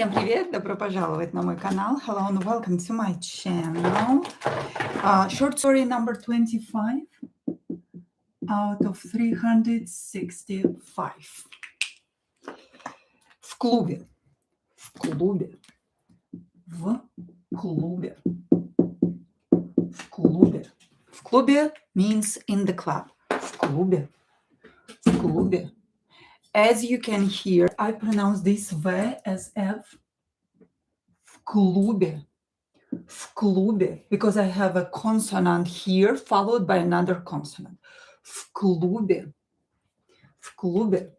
Всем привет! Добро пожаловать на мой канал. Hello and welcome to my channel. Short story number 25 out of 365. В клубе. В клубе. В клубе. В клубе. В клубе means in the club. В клубе. В клубе. As you can hear, I pronounce this V as F. В клубе. В клубе. Because I have a consonant here followed by another consonant. В клубе. В клубе.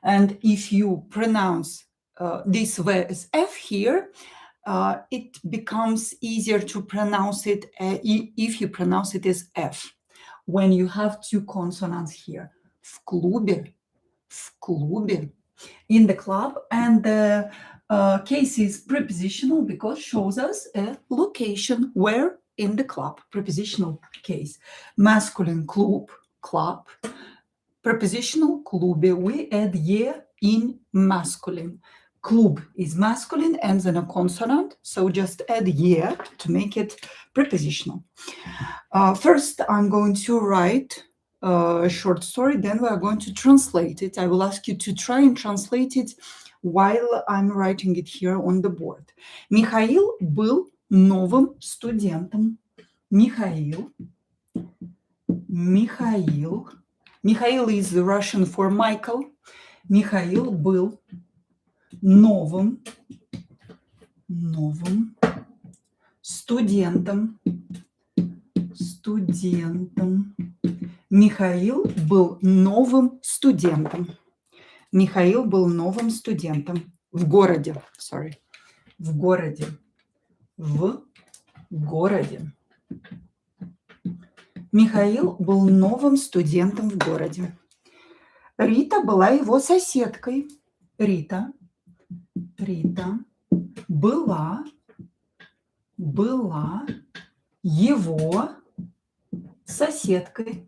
And if you pronounce this V as F here, it becomes easier to pronounce it if you pronounce it as F. When you have two consonants here. В клубе. В клубе. In the club. And the case is prepositional because shows us a location where in the club. Prepositional case. Masculine club, club. Prepositional клубе. We add ye in masculine. Клуб is masculine, ends in a consonant, so just add ye to make it prepositional. First, I'm going to write a short story, then we are going to translate it. I will ask you to try and translate it while I'm writing it here on the board. Михаил был новым студентом. Михаил is Russian for Michael. Михаил был новым студентом. Михаил был новым студентом. Михаил был новым студентом в городе. В городе. Михаил был новым студентом в городе. Рита была его соседкой. Рита была его соседкой.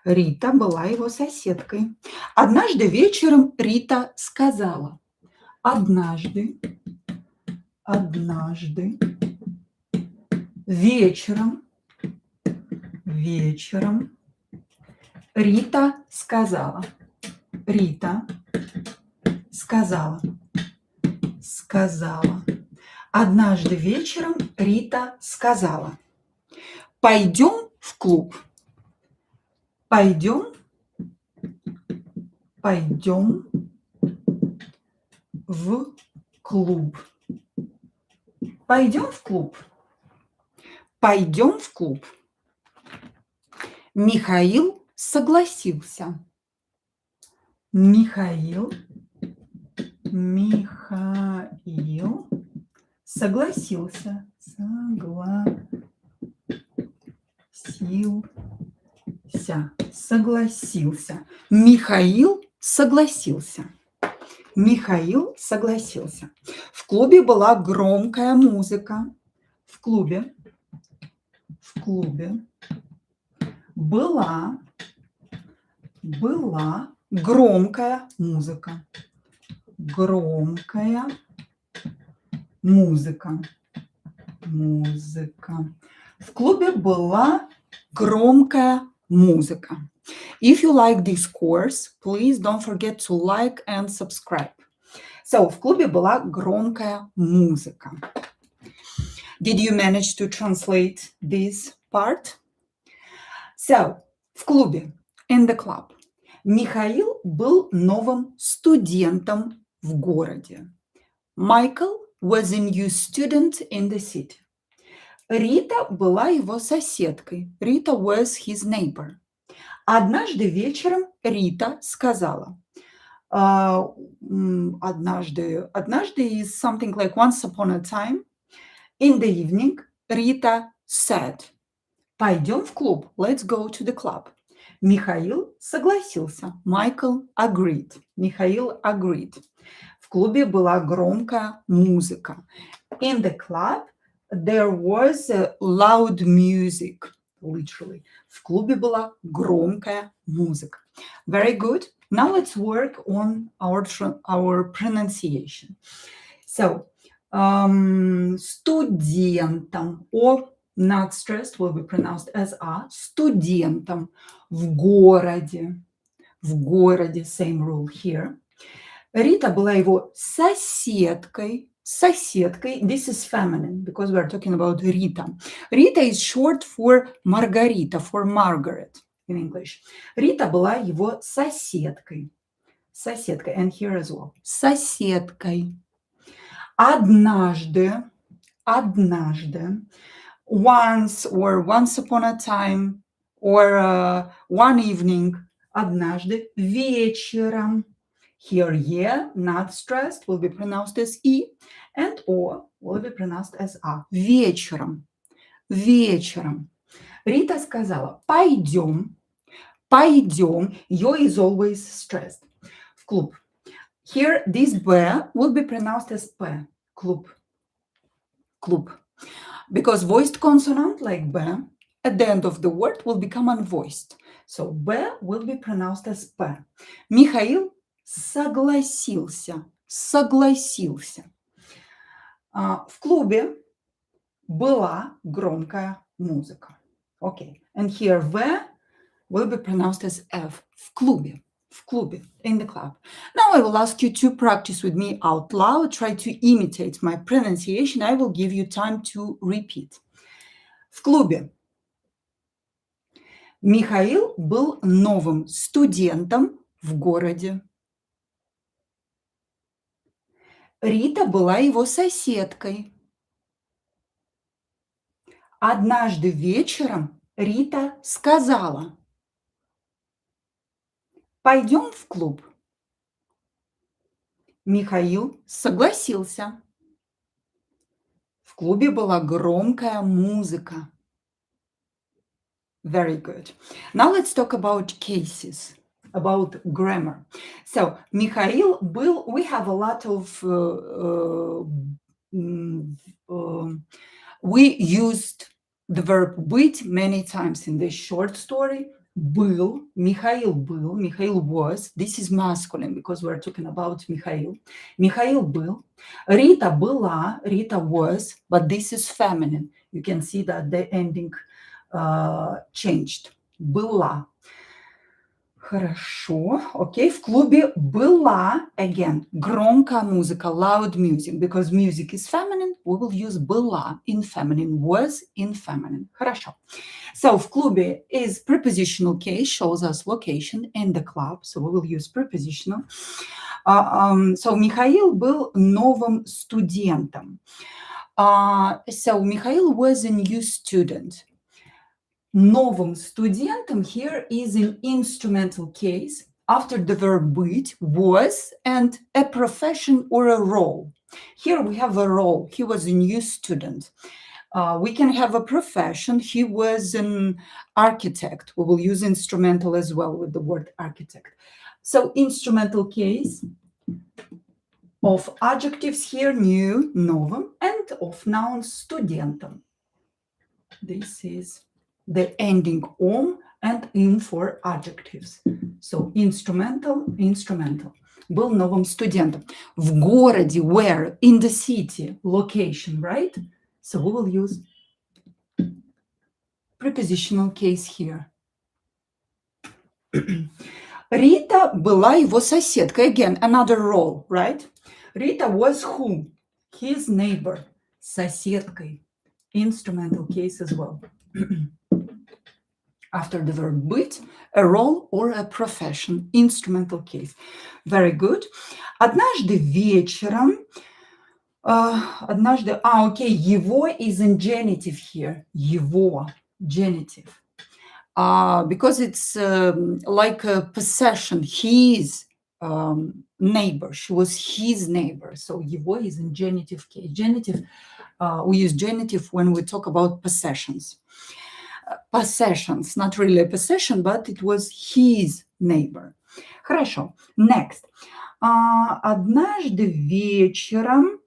Рита была его соседкой. Однажды вечером Рита сказала. Однажды вечером Рита сказала. Однажды вечером Рита сказала. Пойдем в клуб. Пойдем в клуб. Михаил согласился. Михаил согласился. Михаил согласился. В клубе была громкая музыка. В клубе была громкая музыка. В клубе была громкая музыка. If you like this course, please don't forget to like and subscribe. So, в клубе была громкая музыка. Did you manage to translate this part? So, в клубе, in the club. Михаил был новым студентом в городе. Michael was a new student in the city. Рита была его соседкой. Рита was his neighbor. Однажды вечером Рита сказала. Однажды is something like once upon a time. In the evening, Рита said. Пойдем в клуб. Let's go to the club. Михаил согласился. Michael agreed. Михаил agreed. В клубе была громкая музыка. In the club, there was loud music. literally. В клубе была громкая музыка. Very good. Now let's work on our pronunciation. So, студентам, or not stressed will be pronounced as a, студентам в городе, same rule here. Рита была его соседкой, this is feminine, because we are talking about Rita. Rita is short for Margarita, for Margaret in English. Рита была его соседкой, and here as well, соседкой. Однажды, once or once upon a time, or one evening, однажды, вечером. Here, yeah, not stressed, will be pronounced as e, and o will be pronounced as a. Вечером. Рита сказала, пойдем. Yo is always stressed. В клуб. Here, this b will be pronounced as p. Клуб. Because voiced consonant like b at the end of the word will become unvoiced. So b will be pronounced as p. Михаил согласился. В клубе была громкая музыка. Okay. And here V will be pronounced as F. В клубе, in the club. Now I will ask you to practice with me out loud. Try to imitate my pronunciation. I will give you time to repeat. В клубе. Михаил был новым студентом в городе. Рита была его соседкой. Однажды вечером Рита сказала, пойдем в клуб. Михаил согласился. В клубе была громкая музыка. Very good. Now let's talk about cases, about grammar. So, Михаил был, we have a lot of, we used the verb быть many times in this short story. Был, Михаил was, this is masculine because we're talking about Михаил. Михаил был. Рита была, Rita was, but this is feminine. You can see that the ending changed. Была. Хорошо. Okay. В клубе была, again, громкая музыка, loud music. Because music is feminine, we will use была in feminine, was in feminine. Хорошо. So, в клубе is prepositional case, shows us location in the club. So, we will use prepositional. So, Михаил был новым студентом. So, Михаил was a new student. Новым студентом here is an instrumental case after the verb быть, was, and a profession or a role. Here we have a role. He was a new student. We can have a profession. He was an architect. We will use instrumental as well with the word architect. So instrumental case of adjectives here, new, новым, and of nouns, студентом. This is the ending om and in for adjectives. So instrumental. Был новым студентом. В городе, where, in the city, location, right? So we will use prepositional case here. Рита была его соседкой. Again, another role, right? Rita was who? His neighbor. Соседкой. Instrumental case as well. After the verb быть, a role or a profession, instrumental case. Very good. Однажды вечером, его is in genitive here. Его, genitive. Because it's like a possession, his neighbor. She was his neighbor. So его is in genitive case. Genitive, we use genitive when we talk about possessions. Possessions, not really a possession, but it was his neighbor. Хорошо. Next. Однажды вечером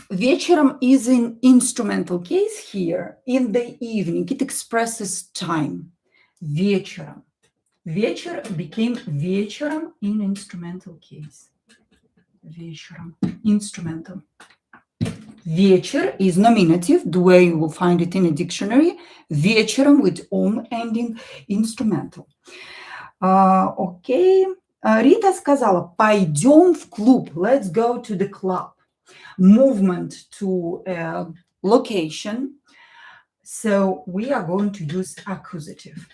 Вечером is an instrumental case here. In the evening, it expresses time. Вечером. Вечер became вечером in instrumental case. Вечером. Instrumental. Вечер is nominative, the way you will find it in a dictionary. Вечером with om ending, instrumental. Окей. Рита сказала, пойдем в клуб. Let's go to the club. Movement to a location. So we are going to use accusative.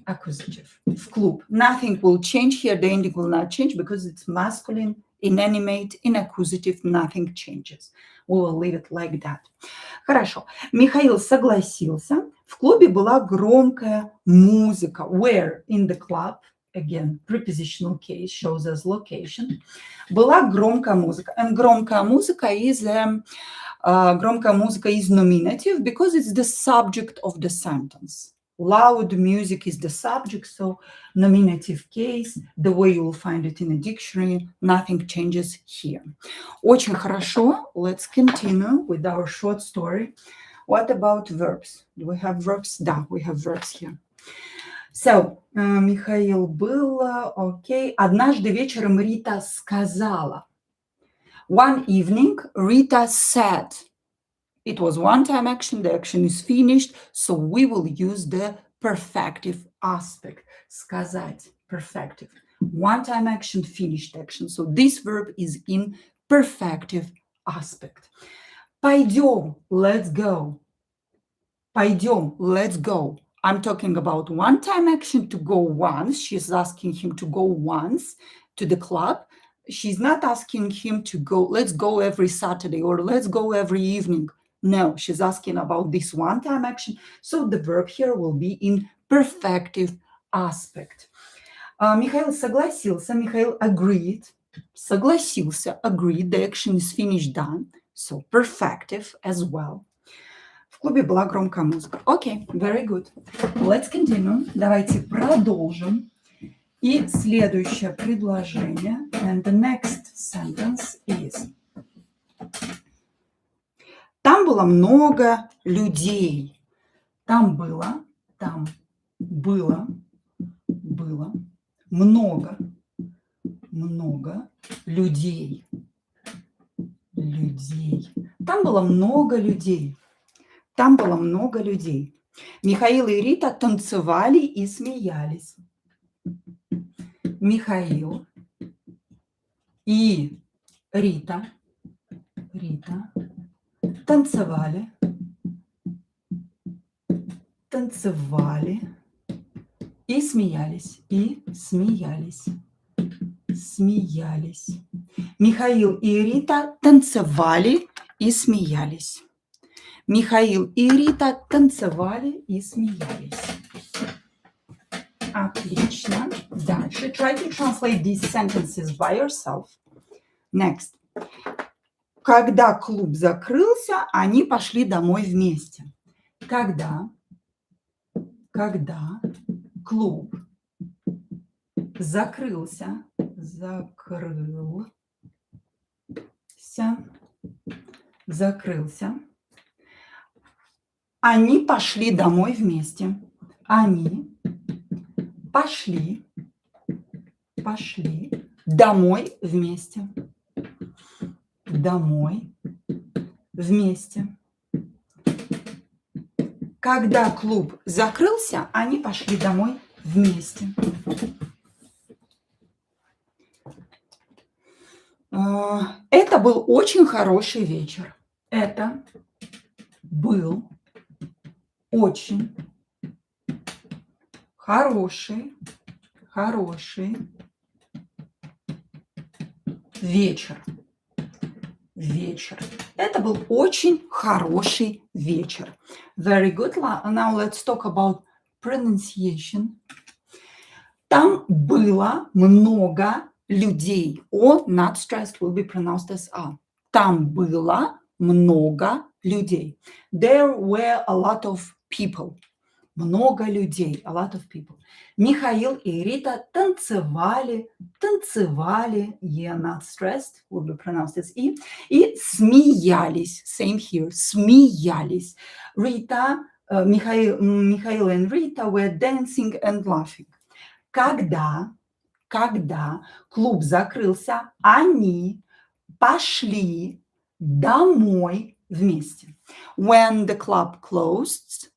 Accusative. В клуб. Nothing will change here. The ending will not change because it's masculine, inanimate, in accusative. Nothing changes. We will leave it like that. Хорошо. Михаил согласился. В клубе была громкая музыка. Where? In the club. Again, prepositional case shows us location. Была громкая музыка. And громкая музыка is nominative because it's the subject of the sentence. Loud music is the subject, so nominative case, the way you will find it in a dictionary, nothing changes here. Очень хорошо. Let's continue with our short story. What about verbs? Do we have verbs? Да, we have verbs here. So, Михаил был, окей. Однажды вечером Рита сказала. One evening, Rita said. It was one-time action. The action is finished, so we will use the perfective aspect. Сказать, perfective. One-time action, finished action. So this verb is in perfective aspect. Пойдем, let's go. Пойдем, let's go. I'm talking about one-time action to go once. She's asking him to go once to the club. She's not asking him to go, let's go every Saturday or let's go every evening. No, she's asking about this one-time action. So the verb here will be in perfective aspect. Михаил согласился. Михаил agreed. Согласился, agreed. The action is finished, done. So perfective as well. В клубе была громкая музыка. Okay, very good. Let's continue. Давайте продолжим. И следующее предложение. And the next sentence is. Там было много людей. Там было много людей. Там было много людей. Там было много людей. Михаил и Рита танцевали и смеялись. Михаил и Рита танцевали и смеялись. Михаил и Рита танцевали и смеялись. Михаил и Рита танцевали и смеялись. Отлично. Дальше. Try to translate these sentences by yourself. Next. Когда клуб закрылся, они пошли домой вместе. Когда клуб закрылся, они пошли домой вместе. Они пошли домой вместе. Когда клуб закрылся, они пошли домой вместе. Это был очень хороший вечер. Это был очень хороший вечер. Это был очень хороший вечер. Very good. Now let's talk about pronunciation. Там было много людей. O, not stressed, will be pronounced as a. Там было много людей. There were a lot of people. много людей, a lot of people. Михаил и Рита танцевали, yeah, not stressed, will be pronounced as и смеялись, same here, смеялись. Михаил and Rita were dancing and laughing. Когда клуб закрылся, они пошли домой вместе. When the club closed,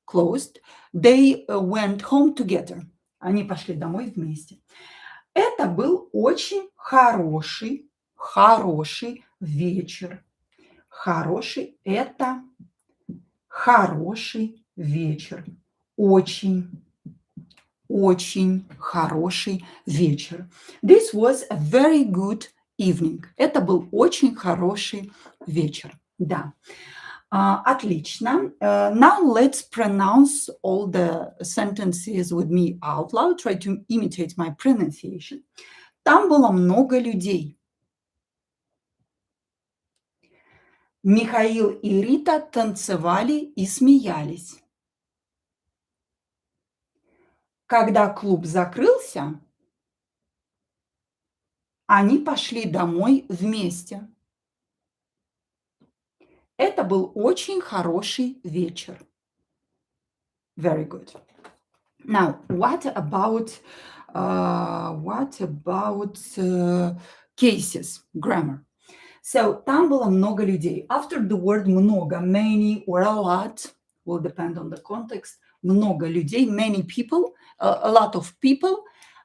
they went home together. Они пошли домой вместе. Это был очень хороший вечер. Хороший – это хороший вечер. Очень хороший вечер. This was a very good evening. Это был очень хороший вечер. Да. Отлично. Now let's pronounce all the sentences with me out loud. Try to imitate my pronunciation. Там было много людей. Михаил и Рита танцевали и смеялись. Когда клуб закрылся, они пошли домой вместе. Это был очень хороший вечер. Very good. Now, what about cases, grammar? So, там было много людей. After the word много, many or a lot, will depend on the context. Много людей, many people, a lot of people.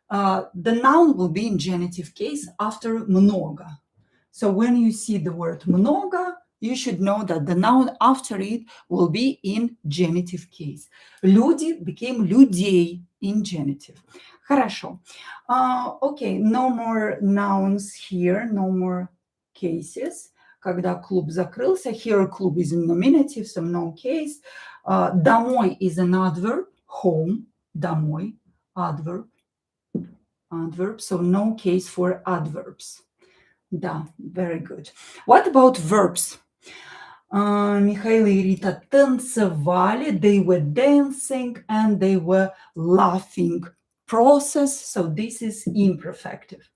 The noun will be in genitive case after много. So, when you see the word много, you should know that the noun after it will be in genitive case. Люди became людей in genitive. Хорошо. Okay, no more nouns here, no more cases. Когда клуб закрылся, here club is in nominative, so no case. Домой is an adverb, home, домой, adverb, so no case for adverbs. Да, very good. What about verbs? Михаил и Рита танцевали, they were dancing and they were laughing. Process, so this is imperfective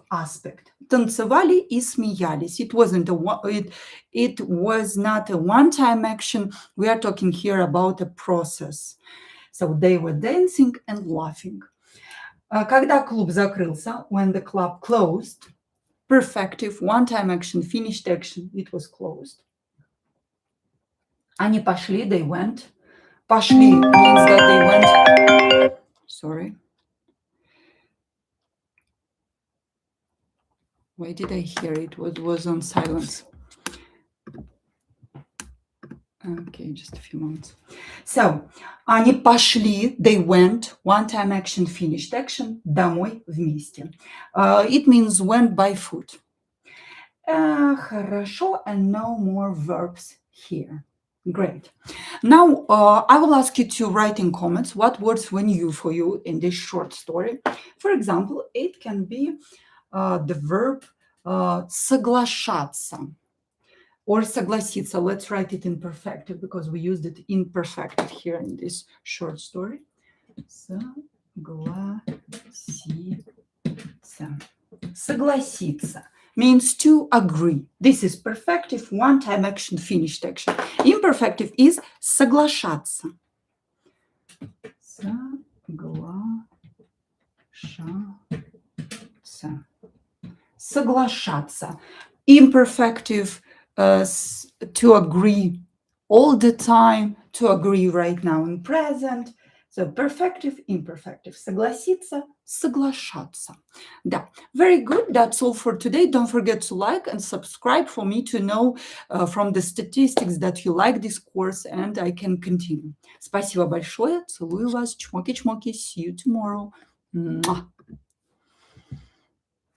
aspect. Танцевали и смеялись. It was not a one-time action. We are talking here about a process. So they were dancing and laughing. Когда клуб закрылся, when the club closed, perfective, one-time action, finished action, it was closed. Они пошли, they went. Пошли means that they went. Sorry. Why did I hear it? It was on silence. Okay, just a few moments. So, они пошли, they went, one-time action, finished action, домой вместе. It means went by foot. Хорошо, and no more verbs here. Great. Now, I will ask you to write in comments what words were new for you in this short story. For example, it can be the verb соглашаться. Or согласиться. Let's write it in perfective because we used it in perfective here in this short story. Согласиться means to agree. This is perfective, one-time action, finished action. Imperfective is соглашаться. Соглашаться. Imperfective, to agree all the time, to agree right now in present. So perfective, imperfective. Согласиться, соглашаться. Да. Very good. That's all for today. Don't forget to like and subscribe for me to know from the statistics that you like this course and I can continue. Спасибо большое. Целую вас. Чмоки-чмоки. See you tomorrow. Mwah.